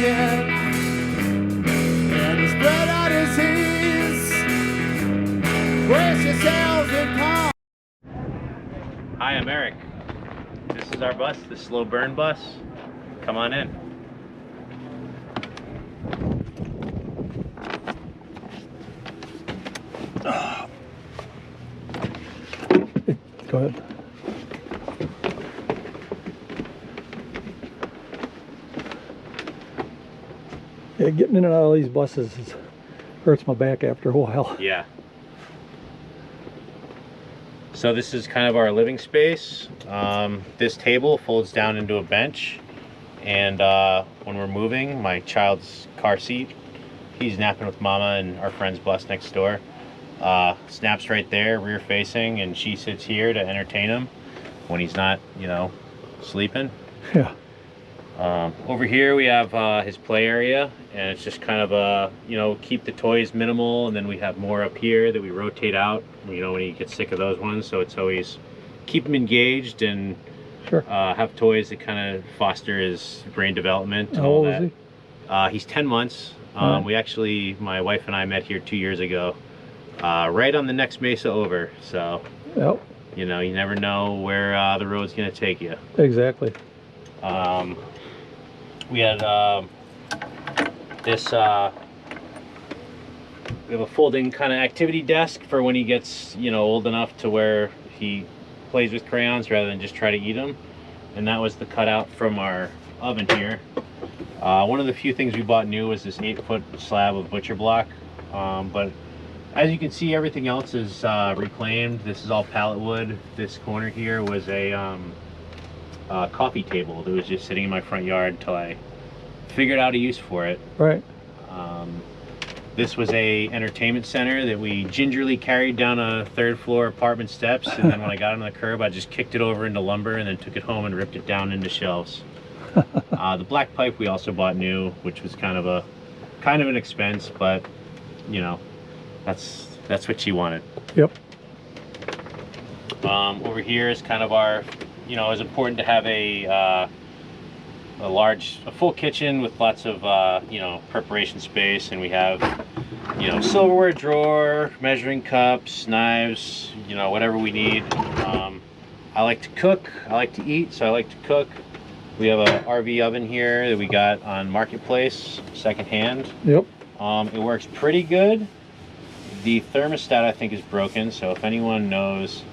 again, and to spread out disease. Brace yourselves and calm. Hi, I'm Eric. This is our bus, the slow burn bus. Come on in. Go ahead. Yeah, getting in and out of these buses hurts my back after a while. Yeah. So this is kind of our living space. This table folds down into a bench, and when we're moving, my child's car seat, he's napping with mama and our friend's bus next door. Snaps right there, rear facing, and she sits here to entertain him when he's not, you know, sleeping. Yeah. Over here we have his play area, and it's just kind of you know, keep the toys minimal, and then we have more up here that we rotate out, you know, when he gets sick of those ones. So it's always keep him engaged and Sure. have toys that kind of foster his brain development. How old is he? He's 10 months. Right. We actually, my wife and I met here 2 years ago, right on the next mesa over. So, Yep. you know, you never know where the road's going to take you. Exactly. We had this, we have a folding kind of activity desk for when he gets, you know, old enough to where he plays with crayons rather than just try to eat them. And that was the cutout from our oven here. One of the few things we bought new was this 8-foot slab of butcher block. But as you can see, everything else is reclaimed. This is all pallet wood. This corner here was a coffee table that was just sitting in my front yard until I figured out a use for it. Right. This was a entertainment center that we gingerly carried down a 3rd floor apartment steps, and then when I got on the curb I just kicked it over into lumber and then took it home and ripped it down into shelves. The black pipe we also bought new, which was kind of an expense, but you know, that's what she wanted. Yep. Over here is kind of our, you know, it's important to have a full kitchen with lots of you know, preparation space, and we have, you know, silverware drawer, measuring cups, knives, you know, whatever we need. I like to cook, I like to eat, so I like to cook. We have a RV oven here that we got on Marketplace secondhand. Yep. It works pretty good. The thermostat I think is broken, so if anyone knows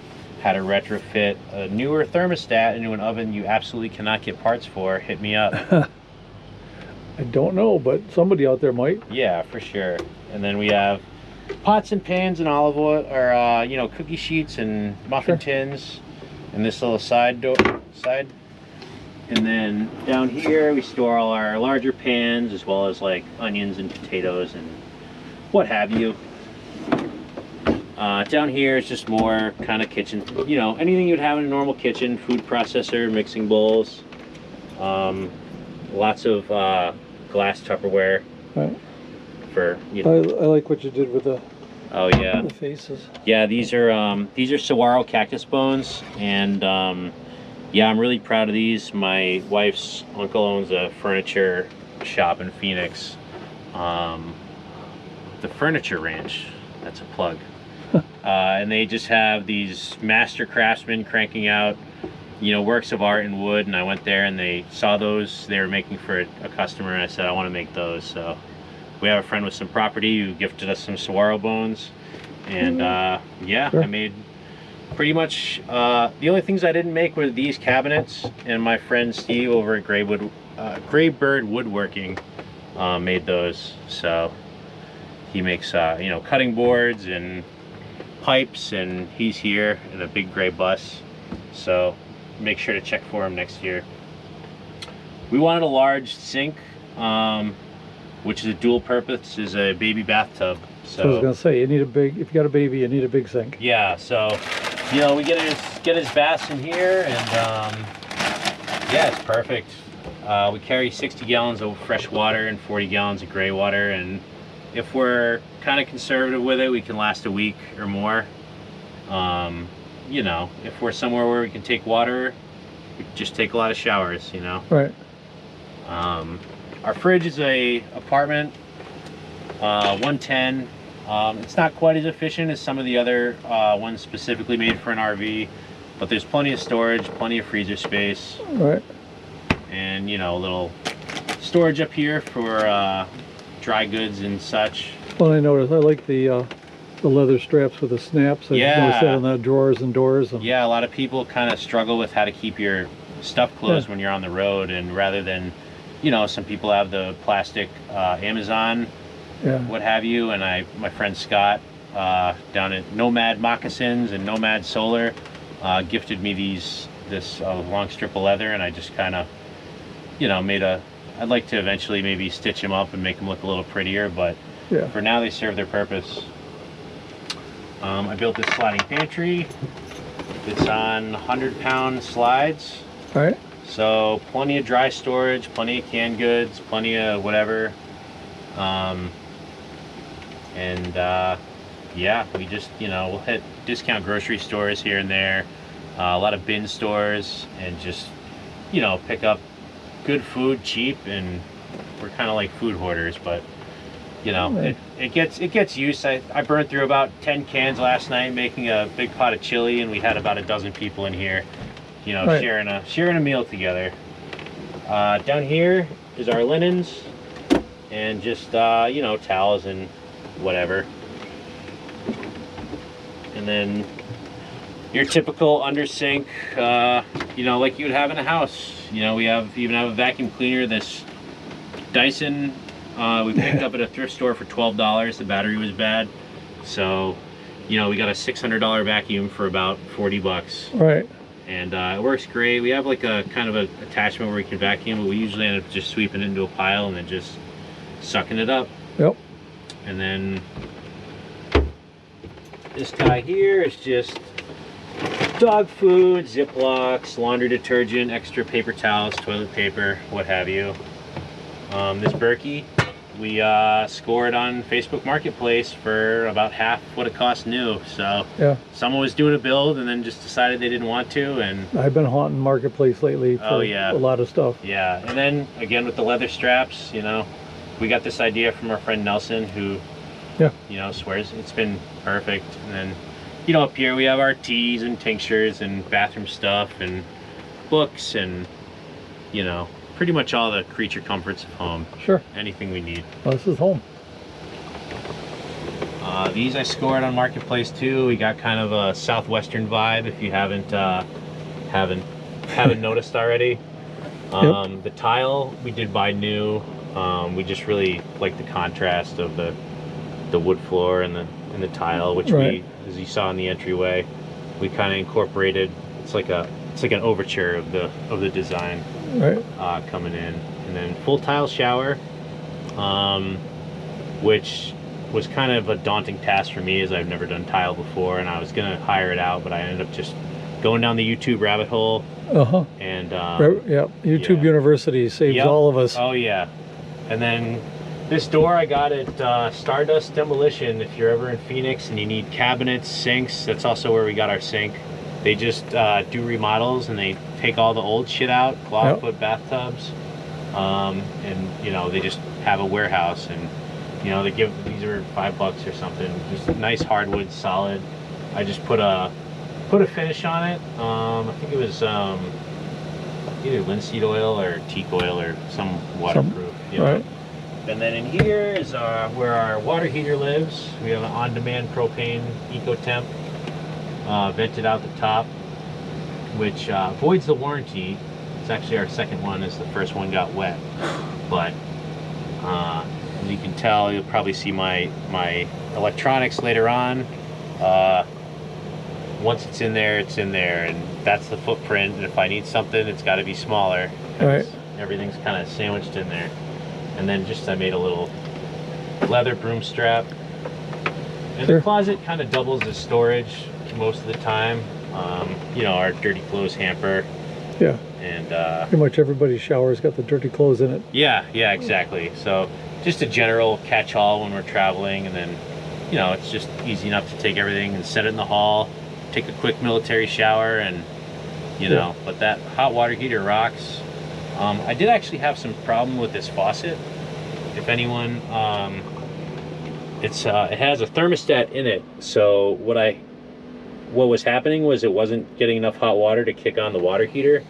how to retrofit a newer thermostat into an oven you absolutely cannot get parts for, hit me up. I don't know, but somebody out there might. Yeah, for sure. And then we have pots and pans and olive oil, or you know, cookie sheets and muffin tins, and this little side. And then down here we store all our larger pans, as well as like onions and potatoes and what have you. Down here is just more kind of kitchen, you know, anything you'd have in a normal kitchen, food processor, mixing bowls, lots of glass Tupperware. Right. For, you know. I like what you did with the the faces. Yeah, these are saguaro cactus bones, and yeah, I'm really proud of these. My wife's uncle owns a furniture shop in Phoenix, the Furniture Ranch. That's a plug. And they just have these master craftsmen cranking out, you know, works of art in wood, and I went there and they saw those they were making for a customer, and I said I want to make those. So we have a friend with some property who gifted us some saguaro bones, and yeah, Sure. I made pretty much the only things I didn't make were these cabinets, and my friend Steve over at Graybird Woodworking made those. So he makes you know, cutting boards and pipes, and he's here in a big gray bus, so make sure to check for him next year. We wanted a large sink, which is a dual purpose, is a baby bathtub. So I was gonna say, you need a big, if you got a baby, you need a big sink. yeah, so you know, we get his baths in here, and yeah, it's perfect. We carry 60 gallons of fresh water and 40 gallons of gray water, and if we're kind of conservative with it, we can last a week or more. You know, if we're somewhere where we can take water, we just take a lot of showers, you know. Right. Our fridge is a apartment, 110. It's not quite as efficient as some of the other ones specifically made for an RV, but there's plenty of storage, plenty of freezer space. Right. And, you know, a little storage up here for dry goods and such. Well, I noticed, I like the leather straps with the snaps. I noticed that on the drawers and doors. Yeah, a lot of people kind of struggle with how to keep your stuff closed when you're on the road, and rather than, you know, some people have the plastic Amazon, what have you, and my friend Scott down at Nomad Moccasins and Nomad Solar gifted me this long strip of leather, and I just kind of, you know, I'd like to eventually maybe stitch them up and make them look a little prettier, but for now they serve their purpose. I built this sliding pantry. It's on 100-pound slides. All right. So plenty of dry storage, plenty of canned goods, plenty of whatever. Yeah, we just, you know, we'll hit discount grocery stores here and there, a lot of bin stores, and just, you know, pick up good food cheap. And we're kind of like food hoarders, but you know, it gets used. I burned through about 10 cans last night making a big pot of chili, and we had about a dozen people in here, you know, sharing a meal together. Down here is our linens and just you know, towels and whatever. And then your typical under sink, you know, like you would have in a house. You know, we even have a vacuum cleaner. This Dyson we picked up at a thrift store for $12. The battery was bad, so you know, we got a $600 vacuum for about 40 bucks. Right. And it works great. We have like a kind of a attachment where we can vacuum, but we usually end up just sweeping it into a pile and then just sucking it up. Yep. And then this guy here is just dog food, Ziplocs, laundry detergent, extra paper towels, toilet paper, what have you. This Berkey, we scored on Facebook Marketplace for about half what it cost new. So someone was doing a build and then just decided they didn't want to. And I've been haunting Marketplace lately for a lot of stuff. Yeah, and then again with the leather straps, you know, we got this idea from our friend Nelson, who, you know, swears it's been perfect. And then, you know, up here we have our teas and tinctures and bathroom stuff and books and, you know, pretty much all the creature comforts of home. Sure. Anything we need. Well, this is home. These I scored on Marketplace too. We got kind of a southwestern vibe, if you haven't noticed already. The tile we did buy new. We just really like the contrast of the wood floor and the tile, which we, as you saw in the entryway, we kind of incorporated. It's like an overture of the design. Coming in. And then full tile shower, which was kind of a daunting task for me, as I've never done tile before, and I was gonna hire it out, but I ended up just going down the YouTube rabbit hole. And YouTube University saves all of us. Oh yeah. And then this door I got at Stardust Demolition. If you're ever in Phoenix and you need cabinets, sinks, that's also where we got our sink. They just do remodels and they take all the old shit out, clawfoot bathtubs, and you know, they just have a warehouse, and you know, they give, these are $5 or something, just nice hardwood, solid. I just put a finish on it. I think it was either linseed oil or teak oil or some waterproof. You know? And then in here is where our water heater lives. We have an on-demand propane EcoTemp. Vented out the top, which voids the warranty. It's actually our second one, as the first one got wet. But as you can tell, you'll probably see my electronics later on. Once it's in there, and that's the footprint. And if I need something, it's got to be smaller. Everything's kind of sandwiched in there. And then just I made a little leather broom strap. And the closet kind of doubles as storage most of the time. You know, our dirty clothes hamper. And pretty much everybody's shower's got the dirty clothes in it. Yeah, exactly. So just a general catch-all when we're traveling, and then, you know, it's just easy enough to take everything and set it in the hall, take a quick military shower, and you know, but that hot water heater rocks. I did actually have some problem with this faucet. If anyone, it has a thermostat in it. So what was happening was it wasn't getting enough hot water to kick on the water heater,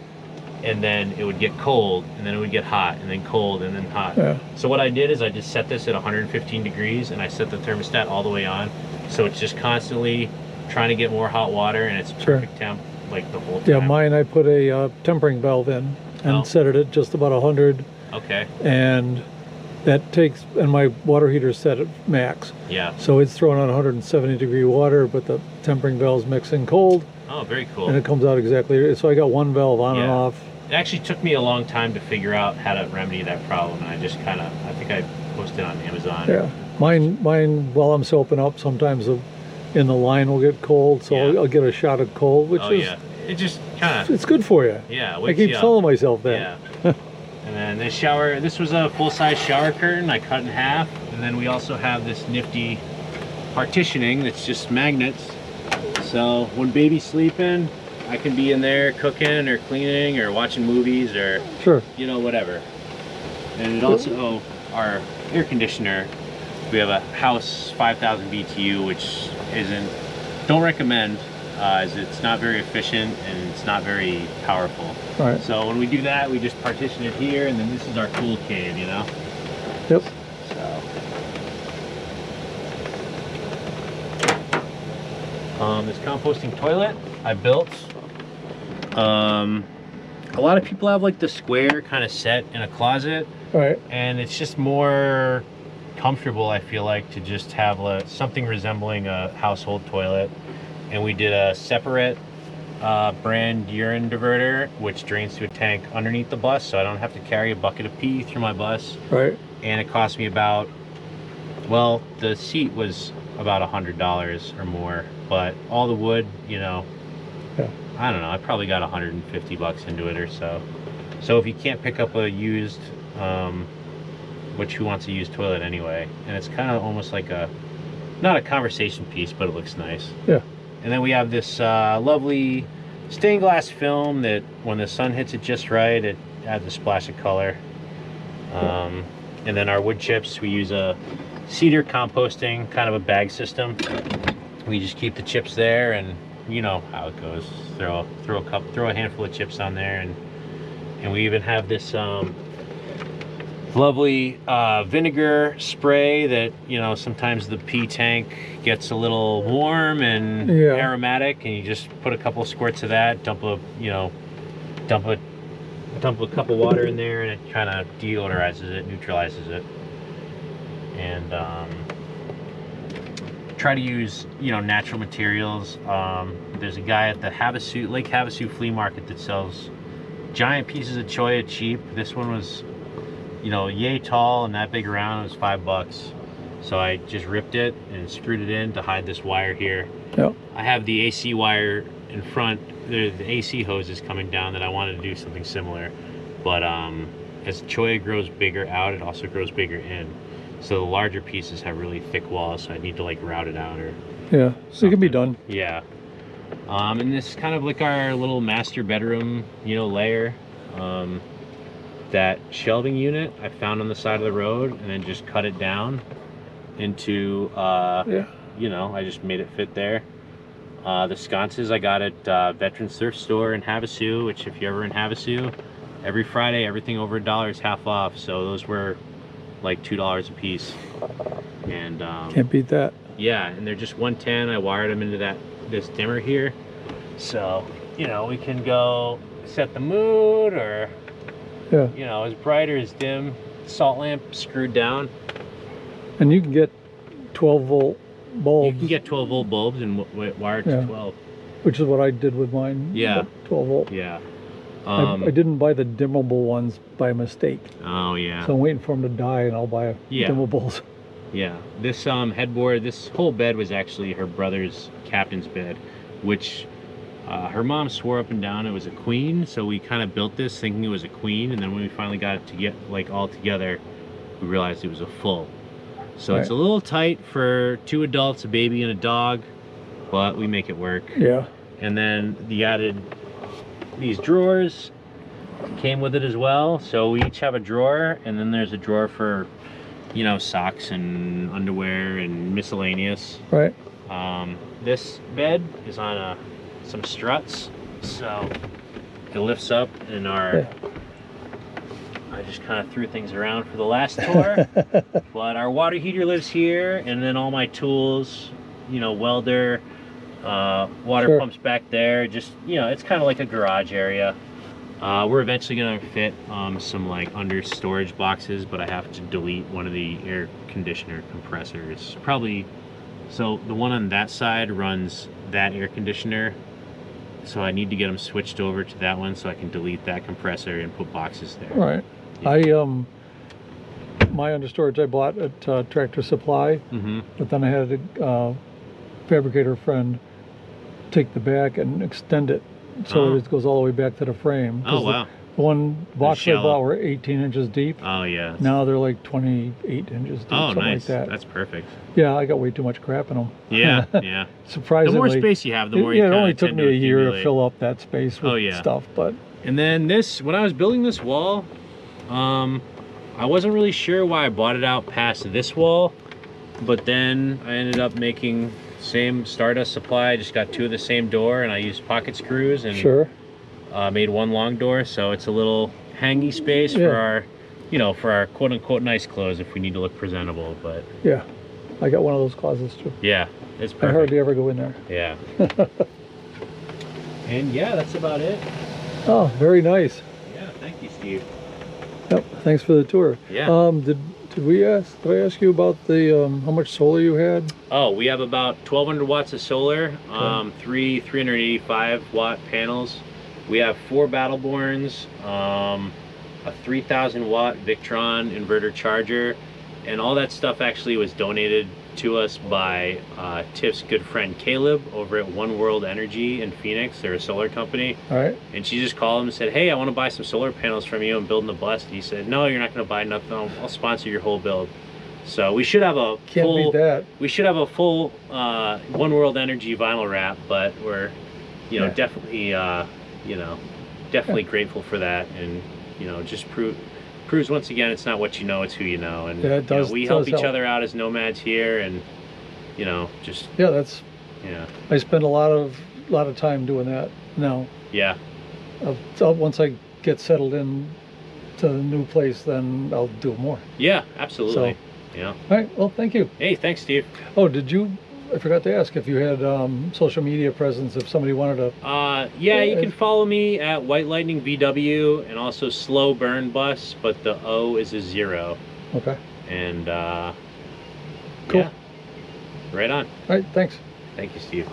and then it would get cold, and then it would get hot, and then cold, and then hot. Yeah. So what I did is I just set this at 115 degrees, and I set the thermostat all the way on, so it's just constantly trying to get more hot water, and it's perfect temp like the whole time. Yeah, mine I put a tempering valve in and set it at just about 100. Okay. And that takes, and my water heater set at max. Yeah. So it's throwing out 170-degree water, but the tempering valve's mixing cold. Oh, very cool. And it comes out exactly. So I got one valve on and off. It actually took me a long time to figure out how to remedy that problem, and I just kind of, I think I posted on Amazon. Yeah. Mine while I'm soaping up, sometimes in the line will get cold, so I'll get a shot of cold, which is, it just kind of, it's good for you. Yeah. I keep telling myself that. Yeah. And then this was a full-size shower curtain I cut in half, and then we also have this nifty partitioning that's just magnets. So when baby's sleeping, I can be in there cooking or cleaning or watching movies or whatever. And it also, our air conditioner, we have a house 5,000 BTU, which don't recommend, as it's not very efficient and it's not very powerful. Right. So when we do that, we just partition it here, and then this is our tool cave, Yep. So. This composting toilet I built. A lot of people have like the square kind of set in a closet. Right. And it's just more comfortable, I feel like, to just have something resembling a household toilet. And we did a separate brand urine diverter, which drains to a tank underneath the bus, so I don't have to carry a bucket of pee through my bus. Right. And it cost me about, well, the seat was about $100 or more, but all the wood, I don't know, I probably got 150 bucks into it or so. So if you can't pick up a used, which who wants a used toilet anyway? And it's kind of almost like not a conversation piece, but it looks nice. Yeah. And then we have this lovely stained glass film that when the sun hits it just right, it adds a splash of color. And then our wood chips, we use a cedar composting, kind of a bag system. We just keep the chips there, and you know how it goes. Throw a handful of chips on there, and we even have this lovely vinegar spray that sometimes the pee tank gets a little warm and aromatic, and you just put a couple of squirts of that, dump a cup of water in there, and it kind of deodorizes it, neutralizes it. And try to use natural materials. There's a guy at the Lake Havasu flea market that sells giant pieces of cholla cheap. This one was yay tall and that big around. It was $5. So I just ripped it and screwed it in to hide this wire here. Yep. I have the AC wire in front. The AC hose is coming down that I wanted to do something similar, but as cholla grows bigger out, it also grows bigger in. So the larger pieces have really thick walls, so I need to like route it out or so it can be done. Yeah. And this is kind of like our little master bedroom layer. That shelving unit I found on the side of the road, and then just cut it down into I just made it fit there. The sconces I got at Veterans Thrift Store in Havasu, which if you're ever in Havasu, every Friday everything over $1 is half off, so those were like $2 a piece. And can't beat that. Yeah, and they're just 110. I wired them into this dimmer here, so we can go set the mood, or as bright or as dim. Salt lamp screwed down, and you can get 12-volt bulbs. You can get 12-volt bulbs and wire to 12, which is what I did with mine. 12-volt. Yeah. I didn't buy the dimmable ones by mistake. Oh yeah. So I'm waiting for them to die, and I'll buy dimmables. Yeah. This headboard, this whole bed was actually her brother's captain's bed, which her mom swore up and down it was a queen. So we kind of built this thinking it was a queen, and then when we finally got it to get all together, we realized it was a full. So it's a little tight for 2 adults, a baby, and a dog, but we make it work. Yeah. And then the added these drawers came with it as well. So we each have a drawer, and then there's a drawer for, you know, socks and underwear and miscellaneous. Right. This bed is on some struts, so it lifts up, and I just kind of threw things around for the last tour. But our water heater lives here, and then all my tools, you know, welder, water pumps back there. Just, you know, it's kind of like a garage area. We're eventually gonna fit some like under storage boxes, but I have to delete one of the air conditioner compressors. Probably, so the one on that side runs that air conditioner, so I need to get them switched over to that one so I can delete that compressor and put boxes there. Right. Yeah. My understorage I bought at Tractor Supply, but then I had a fabricator friend take the back and extend it so it goes all the way back to the frame. Oh, wow. The one box I bought were 18 inches deep. Oh, yeah. Now they're like 28 inches deep, oh, something nice. like that. That's perfect. Yeah, I got way too much crap in them. Yeah, yeah. Surprisingly. The more space you have, the more you it only took tend me to a year accumulate. to fill up that space with stuff, but... And then this, when I was building this wall, I wasn't really sure why I bought it out past this wall, but then I ended up making same Stardust supply. I just got two of the same door, and I used pocket screws and made one long door, so it's a little hangy space for our, you know, for our quote-unquote nice clothes if we need to look presentable. But yeah, I got one of those closets too. Yeah, it's perfect. I hardly ever go in there. Yeah. And yeah, that's about it. Oh, very nice. Yeah, thank you, Steve. Yep, thanks for the tour. Yeah. Did I ask you about the how much solar you had? Oh, we have about 1,200 watts of solar, three 385 watt panels. We have 4 Battleborns, a 3,000 watt Victron inverter charger, and all that stuff actually was donated to us by Tiff's good friend Caleb over at One World Energy in Phoenix. They're a solar company. All right. And she just called him and said, hey, I want to buy some solar panels from you. I'm building a bus. And he said, no, you're not going to buy nothing. I'll sponsor your whole build. So we should have a we should have a full One World Energy vinyl wrap, but we're, you know, definitely, you know, definitely grateful for that, and you know, just proves once again it's not what you know, it's who you know, and it does, you know, we help each other out as nomads here, and you know, just that's I spend a lot of time doing that now. Yeah. Once I get settled in to the new place, then I'll do more. Yeah, absolutely. So, yeah. All right. Well, thank you. Hey, thanks, Steve. Oh, I forgot to ask if you had social media presence, if somebody wanted to... yeah, you can follow me at White Lightning VW and also Slow Burn Bus, but the O is a 0. Okay. And, cool. Yeah, right on. All right, thanks. Thank you, Steve.